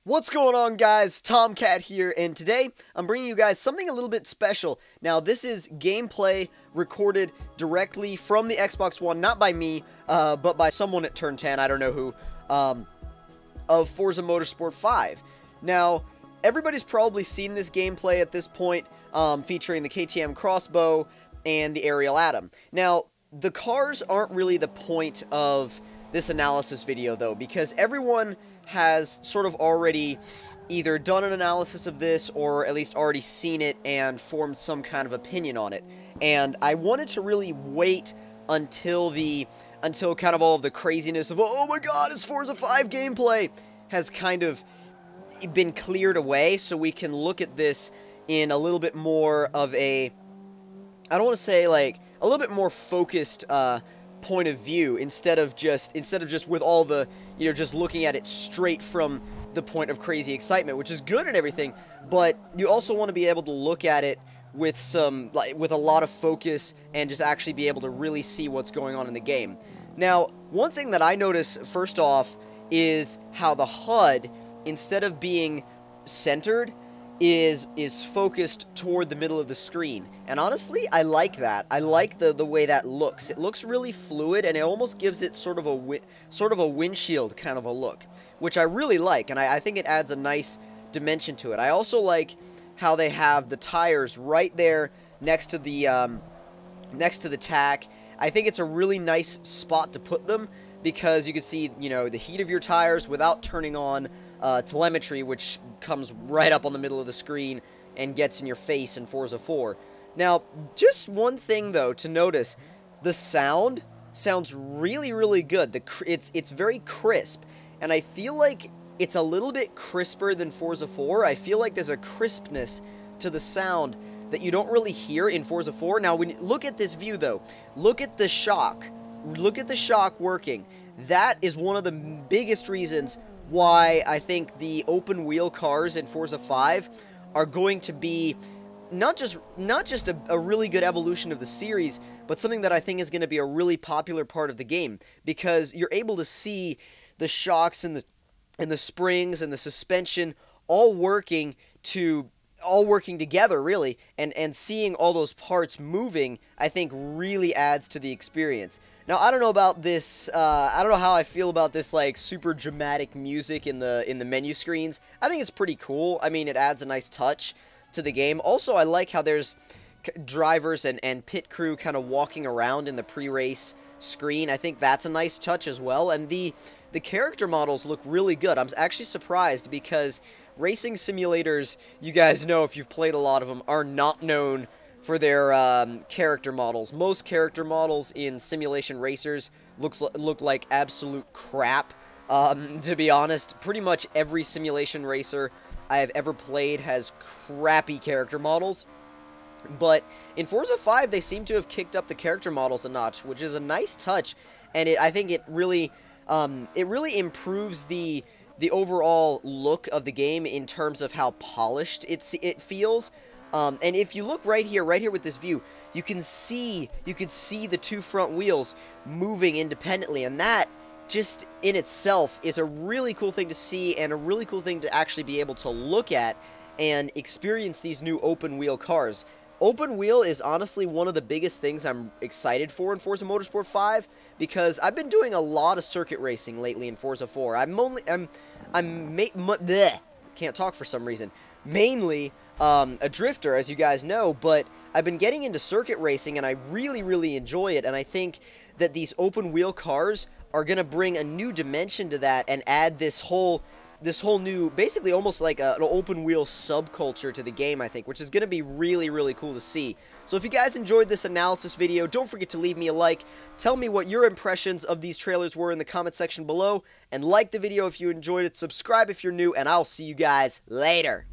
What's going on, guys? Tomcat here, and today I'm bringing you guys something a little bit special. Now, this is gameplay recorded directly from the Xbox One, not by me, but by someone at Turn 10, I don't know who, of Forza Motorsport 5. Now, everybody's probably seen this gameplay at this point, featuring the KTM crossbow and the Ariel Atom. Now, the cars aren't really the point of this analysis video, though, because everyone has sort of already either done an analysis of this or at least already seen it and formed some kind of opinion on it. And I wanted to really wait until kind of all of the craziness of, oh my god, it's Forza 5 gameplay, has kind of been cleared away, so we can look at this in a little bit more of a, I don't want to say like, a little bit more focused point of view, instead of just with all the, you know, just looking at it straight from the point of crazy excitement, which is good and everything, but you also want to be able to look at it with some, like, with a lot of focus and just actually be able to really see what's going on in the game. Now, one thing that I notice first off is how the HUD, instead of being centered, is focused toward the middle of the screen. And honestly, I like that. I like the way that looks. It looks really fluid, and it almost gives it sort of a windshield kind of a look, which I really like, and I think it adds a nice dimension to it. I also like how they have the tires right there next to the tack. I think it's a really nice spot to put them, because you can see, you know, the heat of your tires without turning on telemetry, which comes right up on the middle of the screen and gets in your face in Forza 4. Now, just one thing though to notice, the sound sounds really, really good. It's very crisp, and I feel like it's a little bit crisper than Forza 4. I feel like there's a crispness to the sound that you don't really hear in Forza 4. Now, when you look at this view though, look at the shock. Look at the shock working. That is one of the biggest reasons why I think the open wheel cars in Forza 5 are going to be not just a really good evolution of the series, but something that I think is going to be a really popular part of the game, because you're able to see the shocks and the springs and the suspension all working together, really, and seeing all those parts moving, I think really adds to the experience. Now, I don't know about this, I don't know how I feel about this, like, super dramatic music in the menu screens. I think it's pretty cool. I mean, it adds a nice touch to the game. Also, I like how there's drivers and pit crew kind of walking around in the pre-race screen. I think that's a nice touch as well, and the character models look really good. I'm actually surprised, because racing simulators, you guys know if you've played a lot of them, are not known for their character models. Most character models in simulation racers look like absolute crap. To be honest, pretty much every simulation racer I have ever played has crappy character models. But in Forza 5, they seem to have kicked up the character models a notch, which is a nice touch, and I think it really improves the overall look of the game in terms of how polished it feels. And if you look right here with this view, you could see the two front wheels moving independently, and that just in itself is a really cool thing to see, and a really cool thing to actually be able to look at and experience these new open wheel cars. Open wheel is honestly one of the biggest things I'm excited for in Forza Motorsport 5, because I've been doing a lot of circuit racing lately in Forza 4. Can't talk for some reason. Mainly a drifter, as you guys know, but I've been getting into circuit racing, and I really, really enjoy it, and I think that these open wheel cars are going to bring a new dimension to that and add this whole new, basically almost like an open wheel subculture to the game, I think, which is going to be really, really cool to see. So if you guys enjoyed this analysis video, don't forget to leave me a like. Tell me what your impressions of these trailers were in the comment section below, and like the video if you enjoyed it, subscribe if you're new, and I'll see you guys later.